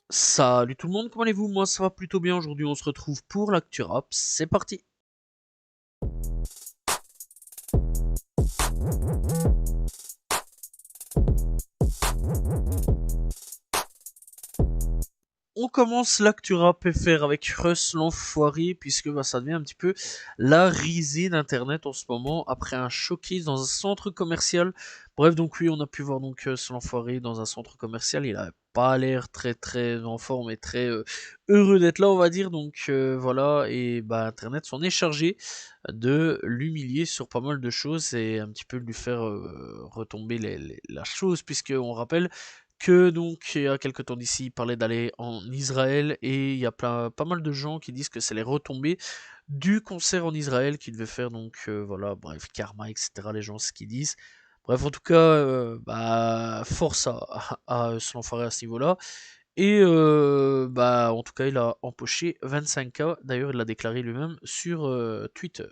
Salut tout le monde, comment allez-vous? Moi ça va plutôt bien, aujourd'hui on se retrouve pour l'actu rap, c'est parti! On commence l'actu rap FR avec Russ l'enfoiré, puisque ça devient un petit peu la risée d'internet en ce moment, après un showcase dans un centre commercial. Bref, donc oui, on a pu voir donc ce l'enfoiré dans un centre commercial, il a pas l'air très en forme et très heureux d'être là, on va dire, donc voilà, et internet s'en est chargé de l'humilier sur pas mal de choses et un petit peu de lui faire retomber la chose, puisque on rappelle que donc il y a quelques temps d'ici, il parlait d'aller en Israël et il y a pas mal de gens qui disent que c'est les retombées du concert en Israël qu'il devait faire, donc voilà, bref, karma, etc. Les gens ce qu'ils disent. Bref, en tout cas, force à se l'enfoirer à ce niveau-là. Et en tout cas, il a empoché 25K. D'ailleurs, il l'a déclaré lui-même sur Twitter.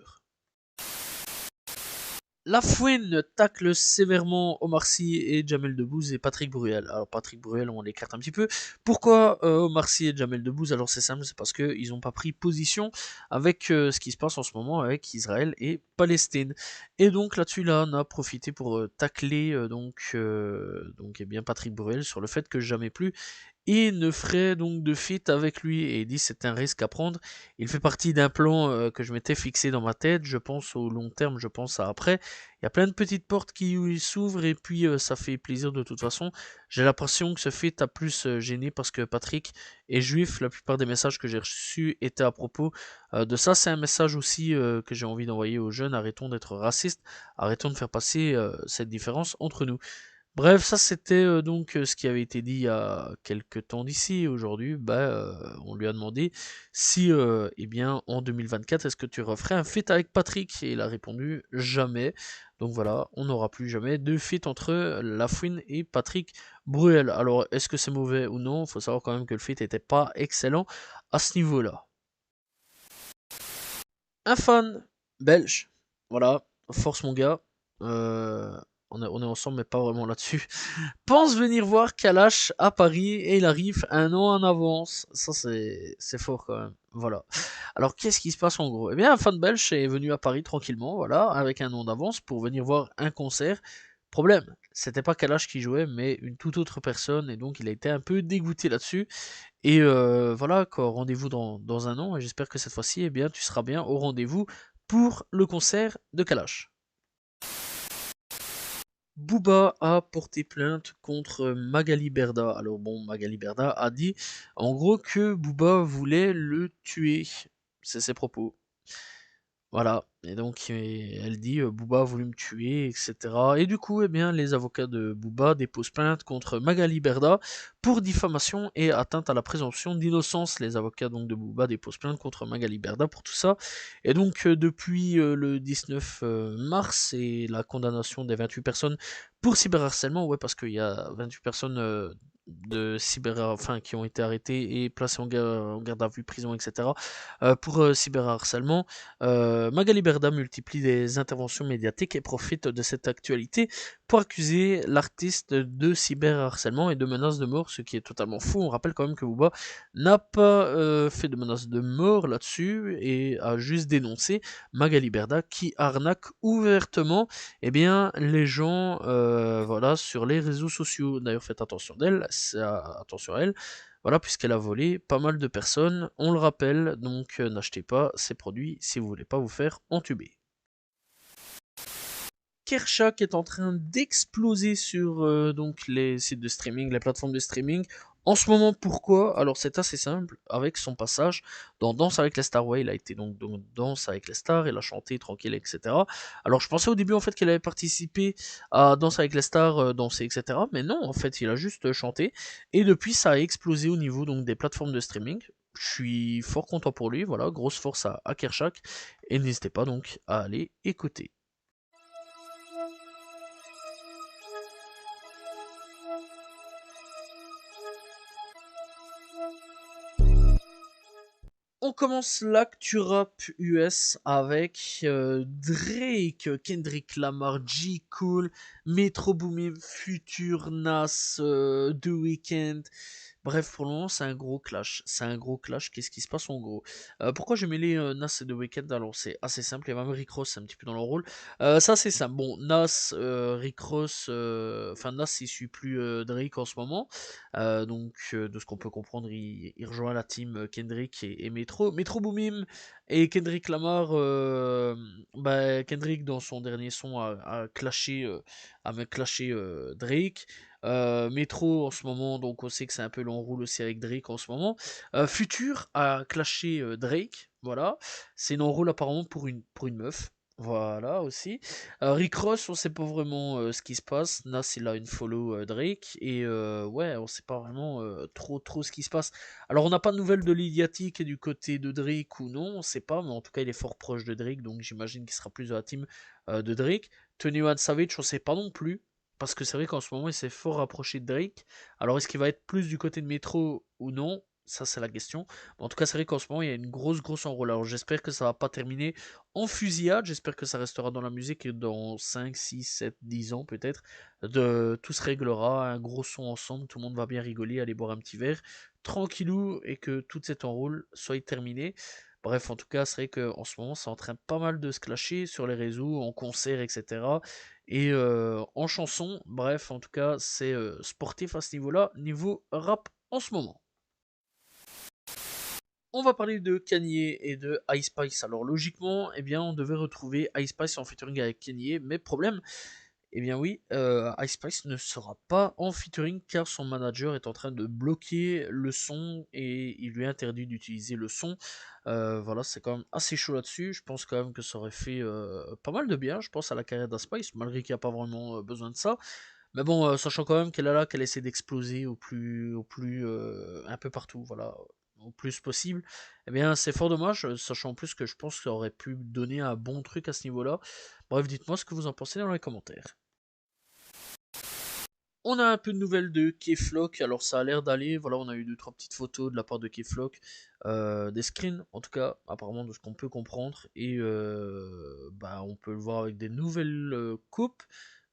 La Fouine tacle sévèrement Omar Sy et Jamel Debbouze et Patrick Bruel. Alors Patrick Bruel, on l'écarte un petit peu. Pourquoi Omar Sy et Jamel Debbouze? Alors c'est simple, c'est parce qu'ils n'ont pas pris position avec ce qui se passe en ce moment avec Israël et Palestine. Et donc là-dessus, là, on a profité pour tacler eh bien Patrick Bruel sur le fait que jamais plus il ne ferait donc de feat avec lui et il dit c'est un risque à prendre. Il fait partie d'un plan que je m'étais fixé dans ma tête, je pense au long terme, je pense à après. Il y a plein de petites portes qui s'ouvrent et puis ça fait plaisir de toute façon. J'ai l'impression que ce feat a plus gêné parce que Patrick est juif, la plupart des messages que j'ai reçus étaient à propos de ça. C'est un message aussi que j'ai envie d'envoyer aux jeunes, arrêtons d'être racistes, arrêtons de faire passer cette différence entre nous. Bref, ça c'était donc ce qui avait été dit il y a quelques temps d'ici. Aujourd'hui, on lui a demandé si, eh bien, en 2024, est-ce que tu referais un feat avec Patrick? Et il a répondu jamais. Donc voilà, on n'aura plus jamais de feat entre Lafouine et Patrick Bruel. Alors, est-ce que c'est mauvais ou non? Il faut savoir quand même que le feat n'était pas excellent à ce niveau-là. Un fan belge, voilà, force mon gars. Euh, on est ensemble, mais pas vraiment là-dessus. Pense venir voir Kalash à Paris et il arrive un an en avance. Ça, c'est fort quand même. Voilà. Alors, qu'est-ce qui se passe en gros? Eh bien, un fan belge est venu à Paris tranquillement, voilà, avec un an d'avance pour venir voir un concert. Problème, c'était pas Kalash qui jouait, mais une toute autre personne, et donc il a été un peu dégoûté là-dessus. Et voilà, quoi, rendez-vous dans un an, et j'espère que cette fois-ci, eh bien, tu seras bien au rendez-vous pour le concert de Kalash. Booba a porté plainte contre Magali Berda. Alors bon, Magali Berda a dit en gros que Booba voulait le tuer. C'est ses propos. Voilà. Et donc elle dit Booba a voulu me tuer, etc. Et du coup, eh bien, les avocats de Booba déposent plainte contre Magali Berda pour diffamation et atteinte à la présomption d'innocence. Les avocats donc de Booba déposent plainte contre Magali Berda pour tout ça. Et donc depuis le 19 mars et la condamnation des 28 personnes pour cyberharcèlement, ouais, parce qu'il y a 28 personnes qui ont été arrêtées et placées en garde à vue, prison, etc. Pour cyberharcèlement. Magali Berda multiplie les interventions médiatiques et profite de cette actualité pour accuser l'artiste de cyberharcèlement et de menaces de mort, ce qui est totalement faux. On rappelle quand même que Booba n'a pas fait de menaces de mort là-dessus et a juste dénoncé Magali Berda qui arnaque ouvertement les gens voilà, sur les réseaux sociaux. D'ailleurs, faites attention d'elle, attention à elle. Voilà, puisqu'elle a volé pas mal de personnes, on le rappelle, donc n'achetez pas ces produits si vous voulez pas vous faire entuber. Kershak est en train d'exploser sur donc les sites de streaming, les plateformes de streaming. En ce moment, pourquoi? Alors c'est assez simple, avec son passage dans Danse avec les stars, ouais, il a été donc Danse avec les stars, il a chanté tranquille, etc. Alors je pensais au début en fait qu'il avait participé à Danse avec les stars, danser, etc. Mais non, en fait, il a juste chanté. Et depuis, ça a explosé au niveau donc des plateformes de streaming. Je suis fort content pour lui, voilà, grosse force à Kershak. Et n'hésitez pas donc à aller écouter. On commence l'actu rap US avec Drake, Kendrick Lamar, J. Cole, Metro Boomin, Future, Nas, The Weeknd. Bref, pour le moment, c'est un gros clash. C'est un gros clash. Qu'est-ce qui se passe en gros? Pourquoi j'ai mêlé Nas et The Weeknd? Alors, c'est assez simple. Il y a même Rick Ross un petit peu dans le rôle. Ça, c'est simple. Bon, Nas, Rick Ross, enfin, Nas, il suit plus Drake en ce moment. Donc, de ce qu'on peut comprendre, il rejoint la team Kendrick et Metro. Metro Boomin et Kendrick Lamar. Bah, Kendrick, dans son dernier son, a clashé, a clashé Drake. Metro en ce moment, donc on sait que c'est un peu l'enroule aussi avec Drake en ce moment. Future a clashé Drake, voilà. C'est une enroule apparemment pour une meuf. Voilà aussi. Rick Ross, on sait pas vraiment ce qui se passe. Nas, il a une follow Drake. Et ouais, on sait pas vraiment trop ce qui se passe. Alors, on n'a pas de nouvelles de l'Iliatic et du côté de Drake ou non, on sait pas. Mais en tout cas, il est fort proche de Drake. Donc, j'imagine qu'il sera plus de la team de Drake. 21 Savage, on sait pas non plus. Parce que c'est vrai qu'en ce moment, il s'est fort rapproché de Drake. Alors, est-ce qu'il va être plus du côté de Metro ou non? Ça, c'est la question. En tout cas, c'est vrai qu'en ce moment, il y a une grosse enroule. Alors, j'espère que ça va pas terminer en fusillade. J'espère que ça restera dans la musique et dans 5, 6, 7, 10 ans peut-être. Tout se réglera, un gros son ensemble. Tout le monde va bien rigoler, aller boire un petit verre. Tranquillou et que toute cette enroule soit terminée. Bref, en tout cas, c'est vrai qu'en ce moment, c'est en train pas mal de se clasher sur les réseaux, en concert, etc. Et en chanson, bref, en tout cas, c'est sportif à ce niveau-là, niveau rap en ce moment. On va parler de Kanye et de Ice Spice. Alors logiquement, eh bien, on devait retrouver Ice Spice en featuring avec Kanye, mais problème, eh bien oui, Ice Spice ne sera pas en featuring car son manager est en train de bloquer le son et il lui interdit d'utiliser le son. Voilà, c'est quand même assez chaud là-dessus. Je pense quand même que ça aurait fait pas mal de bien, je pense, à la carrière d'Ice Spice, malgré qu'il n'y a pas vraiment besoin de ça. Mais bon, sachant quand même qu'elle est là, qu'elle essaie d'exploser un peu partout, voilà, au plus possible, eh bien c'est fort dommage, sachant en plus que je pense que ça aurait pu donner un bon truc à ce niveau-là. Bref, dites-moi ce que vous en pensez dans les commentaires. On a un peu de nouvelles de Keflock, alors ça a l'air d'aller, voilà, on a eu 2-3 petites photos de la part de Keflock, des screens en tout cas, apparemment de ce qu'on peut comprendre, et bah, on peut le voir avec des nouvelles coupes,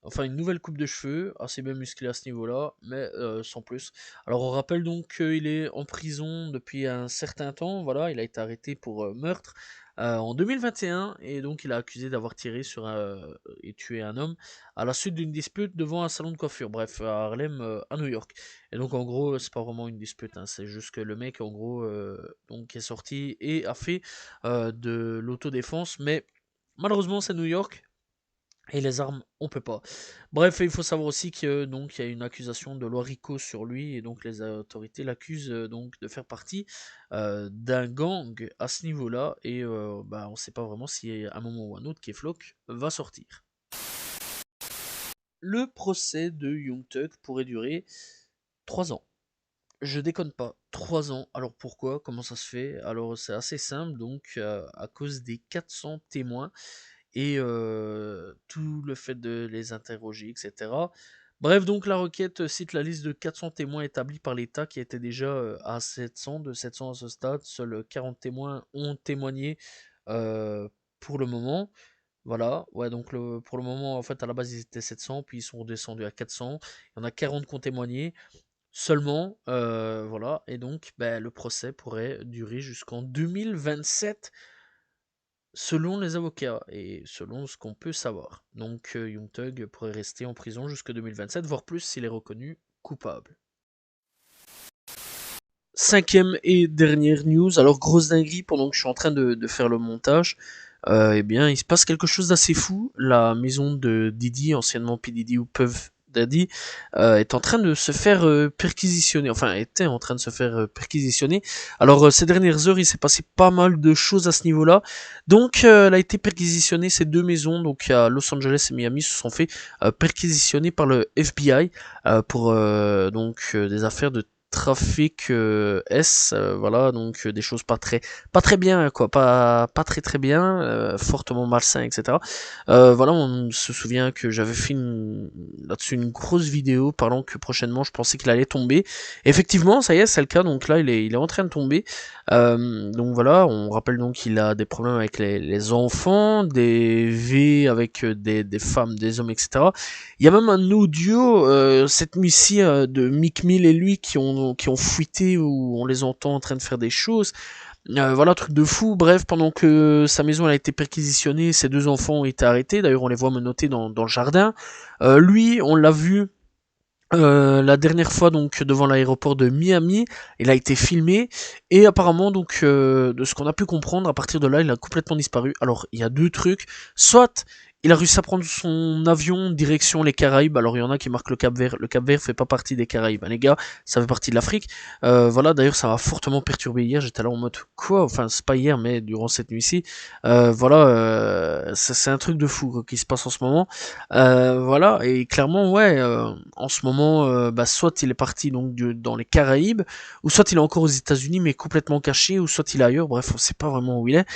enfin une nouvelle coupe de cheveux, assez bien musclée à ce niveau-là, mais sans plus. Alors on rappelle donc qu'il est en prison depuis un certain temps, voilà, il a été arrêté pour meurtre en 2021, et donc il est accusé d'avoir tiré sur et tué un homme à la suite d'une dispute devant un salon de coiffure, bref, à Harlem, à New York. Et donc en gros, c'est pas vraiment une dispute, hein, c'est juste que le mec, en gros, donc est sorti et a fait de l'autodéfense, mais malheureusement c'est New York. Et les armes, on peut pas. Bref, il faut savoir aussi que donc il y a une accusation de loi RICO sur lui et donc les autorités l'accusent donc de faire partie d'un gang à ce niveau-là et bah on sait pas vraiment si à un moment ou à un autre Keflock va sortir. Le procès de Young Thug pourrait durer 3 ans. Je déconne pas, 3 ans. Alors pourquoi? Comment ça se fait? Alors c'est assez simple, donc à cause des 400 témoins et tout le fait de les interroger, etc. Bref, donc la requête cite la liste de 400 témoins établis par l'État qui était déjà à 700, de 700 à ce stade. Seuls 40 témoins ont témoigné euh, pour le moment. Voilà, ouais, donc pour le moment, en fait, à la base, ils étaient 700, puis ils sont redescendus à 400. Il y en a 40 qui ont témoigné seulement, voilà, et donc ben, le procès pourrait durer jusqu'en 2027, selon les avocats et selon ce qu'on peut savoir. Donc Young Thug pourrait rester en prison jusqu'en 2027, voire plus s'il est reconnu coupable. Cinquième et dernière news, alors grosse dinguerie pendant que je suis en train de faire le montage, eh bien il se passe quelque chose d'assez fou. La maison de Diddy, anciennement P. Diddy ou Puff Daddy, est en train de se faire perquisitionner, enfin était en train de se faire perquisitionner. Alors ces dernières heures il s'est passé pas mal de choses à ce niveau-là, donc elle a été perquisitionnée, ces deux maisons, donc à Los Angeles et Miami, se sont fait perquisitionner par le FBI pour donc des affaires de trafic voilà, donc des choses pas très bien, quoi, pas très bien, fortement malsain, etc. Voilà, on se souvient que j'avais fait là-dessus une grosse vidéo parlant que prochainement je pensais qu'il allait tomber. Effectivement, ça y est, c'est le cas, donc là il est en train de tomber. Donc voilà, on rappelle donc qu'il a des problèmes avec les enfants, des V avec des femmes, des hommes, etc. Il y a même un audio cette nuit-ci de Mick Mill et lui qui ont qui ont fuité, où on les entend en train de faire des choses. Voilà, truc de fou. Bref, pendant que sa maison elle a été perquisitionnée, ses 2 enfants ont été arrêtés. D'ailleurs, on les voit menotter dans le jardin. Lui, on l'a vu la dernière fois donc devant l'aéroport de Miami, il a été filmé et apparemment donc de ce qu'on a pu comprendre, à partir de là, il a complètement disparu. Alors il y a 2 trucs, soit il a réussi à prendre son avion direction les Caraïbes. Alors il y en a qui marquent le Cap-Vert. Le Cap-Vert fait pas partie des Caraïbes, hein, les gars. Ça fait partie de l'Afrique. Voilà. D'ailleurs, ça m'a fortement perturbé hier. J'étais là en mode quoi. Enfin, c'est pas hier, mais durant cette nuit-ci. Voilà. C'est un truc de fou quoi, qui se passe en ce moment. Voilà. Et clairement, ouais. En ce moment, bah, soit il est parti donc dans les Caraïbes, ou soit il est encore aux États-Unis mais complètement caché, ou soit il est ailleurs. Bref, on sait pas vraiment où il est.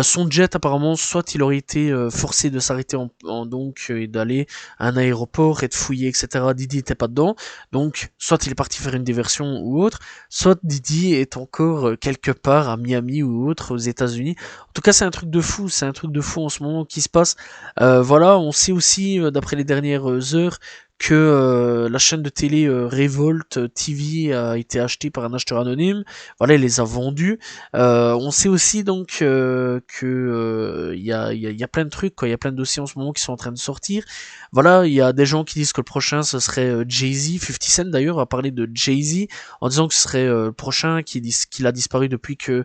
Son jet apparemment, soit il aurait été forcé de s'arrêter donc et d'aller à un aéroport et de fouiller, etc. Didi était pas dedans, donc soit il est parti faire une diversion ou autre, soit Didi est encore quelque part à Miami ou autre aux États-Unis. En tout cas, c'est un truc de fou, c'est un truc de fou en ce moment qui se passe. Voilà, on sait aussi d'après les dernières heures que la chaîne de télé Revolt TV a été achetée par un acheteur anonyme. Voilà, il les a vendus. On sait aussi donc que il y a plein de trucs, quoi. Il y a plein de dossiers en ce moment qui sont en train de sortir. Voilà, il y a des gens qui disent que le prochain ce serait Jay-Z. 50 Cent d'ailleurs a parlé de Jay-Z en disant que ce serait le prochain qu'il a disparu depuis que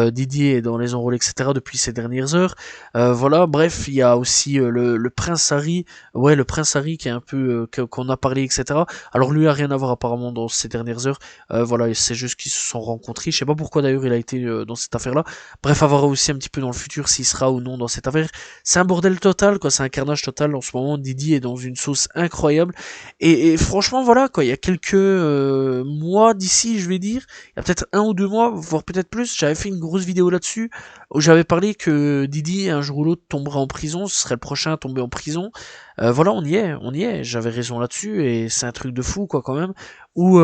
Didi est dans les enrôles, etc. depuis ces dernières heures. Voilà, bref, il y a aussi le Prince Harry. Ouais, le Prince Harry qui est un peu qu'on a parlé, etc. Alors lui a rien à voir apparemment dans ces dernières heures. Voilà, c'est juste qu'ils se sont rencontrés. Je sais pas pourquoi d'ailleurs il a été dans cette affaire-là. Bref, à voir aussi un petit peu dans le futur s'il sera ou non dans cette affaire. C'est un bordel total, quoi. C'est un carnage total en ce moment. Didi est dans une sauce incroyable. Et franchement, voilà, quoi. Il y a quelques mois d'ici, je vais dire, il y a peut-être 1 ou 2 mois, voire peut-être plus, j'avais fait une grosse vidéo là-dessus où j'avais parlé que Didi un jour ou l'autre tomberait en prison. Ce serait le prochain à tomber en prison. Voilà, on y est, on y est. J'avais raison là-dessus et c'est un truc de fou, quoi, quand même. Ou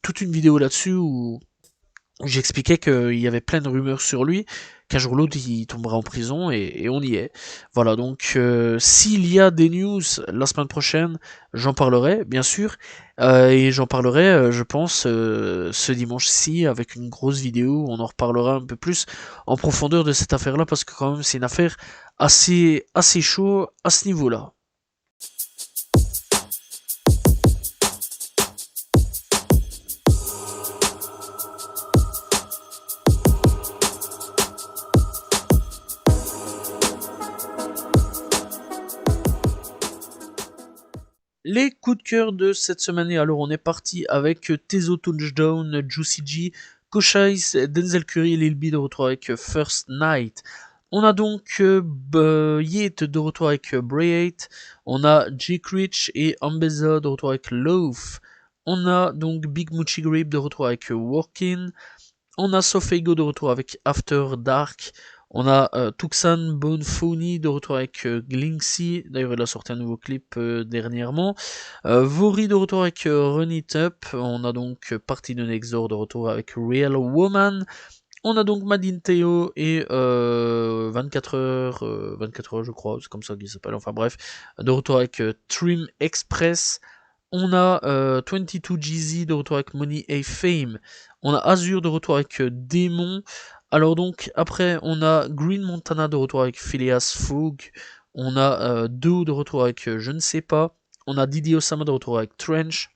toute une vidéo là-dessus où j'expliquais qu'il y avait plein de rumeurs sur lui, qu'un jour ou l'autre il tomberait en prison et on y est. Voilà, donc s'il y a des news la semaine prochaine, j'en parlerai, bien sûr, et j'en parlerai, je pense, ce dimanche-ci avec une grosse vidéo où on en reparlera un peu plus en profondeur de cette affaire-là, parce que quand même c'est une affaire assez chaud à ce niveau-là. Les coups de cœur de cette semaine, alors on est parti avec Tezo Touchdown, Juicy J, Koshais, Denzel Curry et Lil B de retour avec First Night. On a donc Yeet de retour avec Bray 8, on a Jake Rich et Ambeza de retour avec Loaf, on a donc Big Moochie Grape de retour avec Workin, on a Sofego de retour avec After Dark. On a Tucson Bonefoni de retour avec Glinksy. D'ailleurs, il a sorti un nouveau clip dernièrement. Vori de retour avec Run It Up. On a donc Party de Nexor de retour avec Real Woman. On a donc Madin Teo et 24 heures je crois, c'est comme ça qu'il s'appelle. Enfin bref, de retour avec Trim Express. On a 22 GZ de retour avec Money et Fame. On a Azure de retour avec Démon. Alors donc après on a Green Montana de retour avec Phileas Fogg. On a Do de retour avec Je ne sais pas. On a Didi Osama de retour avec Trench.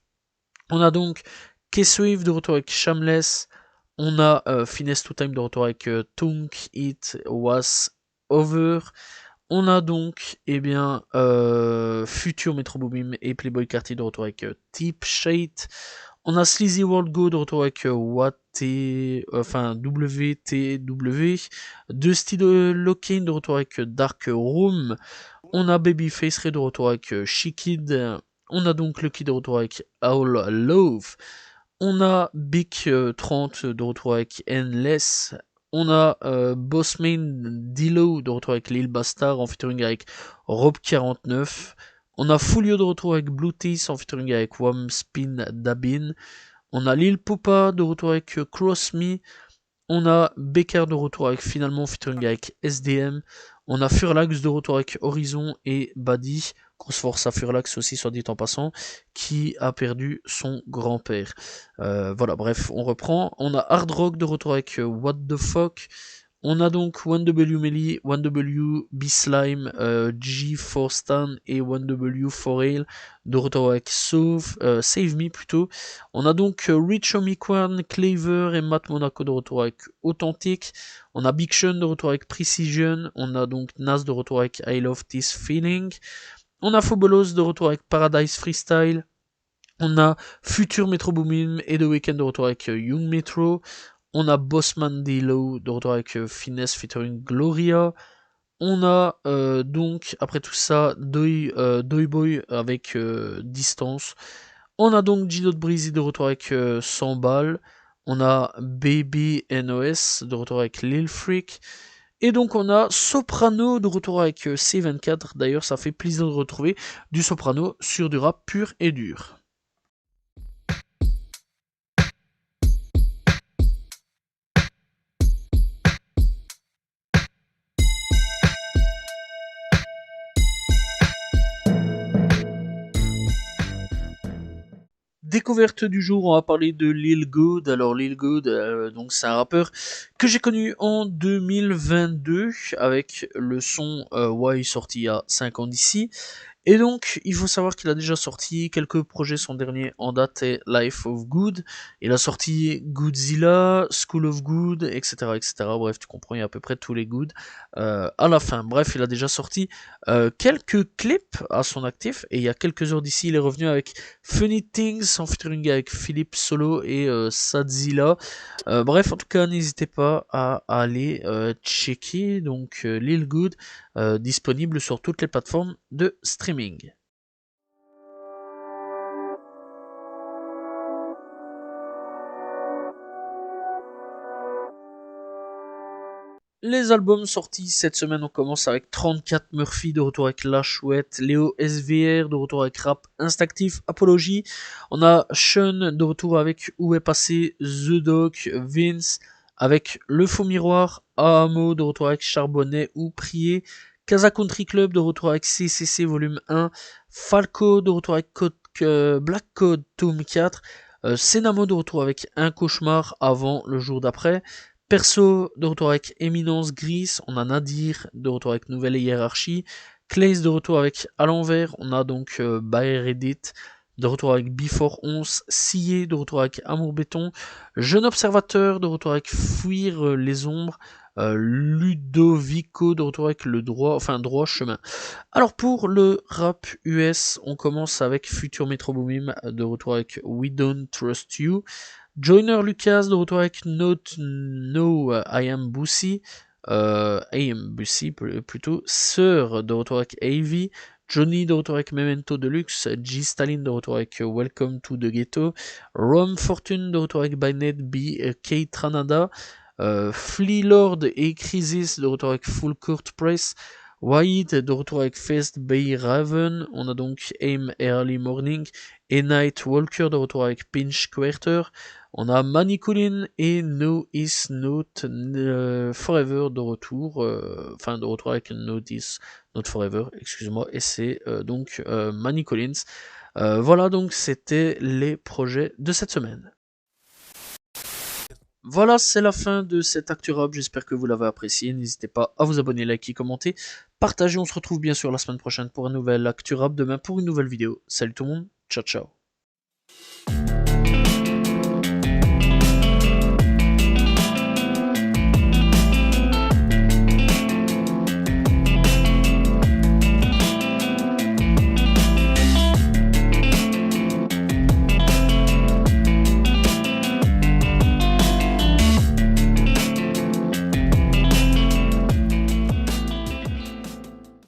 On a donc K-Swift de retour avec Shameless. On a Finesse to Time de retour avec Tunk It Was Over. On a donc, Future Metro Boomin et Playboy Carty de retour avec Tip Shade. On a Sleazy World Go de retour avec WTW. Dusty de Locking de retour avec Dark Room. On a Babyface Ray de retour avec Shikid. On a donc Lucky de retour avec All Love. On a Big 30 de retour avec Endless. On a Bossman Dilo de retour avec Lil Bastard en featuring avec Rob49. On a Fulio de retour avec Blue Teeth en featuring avec Wam Spin Dabin. On a Lil Poupa de retour avec Cross Me. On a Becker de retour avec finalement featuring avec SDM. On a Furlax de retour avec Horizon et Buddy. Grosse force à Furlax aussi, soit dit en passant, qui a perdu son grand-père. Voilà, bref, on reprend. On a Hard Rock de retour avec What the Fuck. On a donc 1W Melee, 1W B-Slime, G4 Stan et 1W Forail de retour avec Save Me plutôt. On a donc Rich Omicron, Claver et Matt Monaco de retour avec Authentic. On a Big Sean de retour avec Precision. On a donc Nas de retour avec I Love This Feeling. On a Phobolos de retour avec Paradise Freestyle. On a Future Metro Boomin et The Weeknd de retour avec Young Metro. On a Bossman D-Low de retour avec Finesse featuring Gloria. On a donc, après tout ça, Doy Boy avec Distance. On a donc G. Breezy de retour avec 100 balles. On a Baby NOS de retour avec Lil Freak. Et donc on a Soprano de retour avec C24. D'ailleurs, ça fait plaisir de retrouver du Soprano sur du rap pur et dur. Découverte du jour, on va parler de Lil Good. Alors Lil Good, donc c'est un rappeur que j'ai connu en 2022 avec le son Why sorti il y a 5 ans d'ici. Et donc, il faut savoir qu'il a déjà sorti quelques projets. Son dernier en date est Life of Good. Il a sorti Godzilla, School of Good, etc., etc. Bref, tu comprends, il y a à peu près tous les Good à la fin. Bref, il a déjà sorti quelques clips à son actif. Et il y a quelques heures d'ici, il est revenu avec Funny Things en featuring avec Philippe Solo et Sadzilla. Bref, en tout cas, n'hésitez pas à aller checker donc Lil Good, disponible sur toutes les plateformes de streaming. Les albums sortis cette semaine, on commence avec 34 Murphy de retour avec La Chouette, Léo SVR de retour avec Rap Instinctif, Apologie. On a Sean de retour avec Où est passé The Doc, Vince avec Le Faux Miroir, Ahamo de retour avec Charbonnet ou Prier, Casa Country Club de retour avec CCC volume 1, Falco de retour avec Black Code tome 4, Senamo de retour avec Un Cauchemar avant le jour d'après, Perso de retour avec Éminence Gris, on a Nadir de retour avec Nouvelle Hiérarchie, Clays de retour avec À l'envers, on a donc Baer Edit de retour avec Before 11, Sillé de retour avec Amour Béton, Jeune Observateur de retour avec Fuir les Ombres, Ludovico de retour avec le droit chemin. Alors pour le rap US, on commence avec Future Metro Boomin de retour avec We Don't Trust You, Joyner Lucas de retour avec No I Am Bussy, plutôt, Sir de retour avec AV, Johnny de retour avec Memento Deluxe, G Stalin de retour avec Welcome to the Ghetto, Rom Fortune de retour avec Bynet B, Kate Tranada, Flea Lord et Crisis de retour avec Full Court Press, White de retour avec Fest Bay Raven, on a donc Aim Early Morning et Night Walker de retour avec Pinch Quarter, on a Maniculin et No Is Not Forever de retour, de retour avec No Is Not Forever, excuse-moi, et c'est donc Maniculins. Voilà, donc c'était les projets de cette semaine. Voilà, c'est la fin de cette ActuRap, j'espère que vous l'avez apprécié, n'hésitez pas à vous abonner, liker, commenter, partager, on se retrouve bien sûr la semaine prochaine pour un nouvel ActuRap, demain pour une nouvelle vidéo. Salut tout le monde, ciao ciao.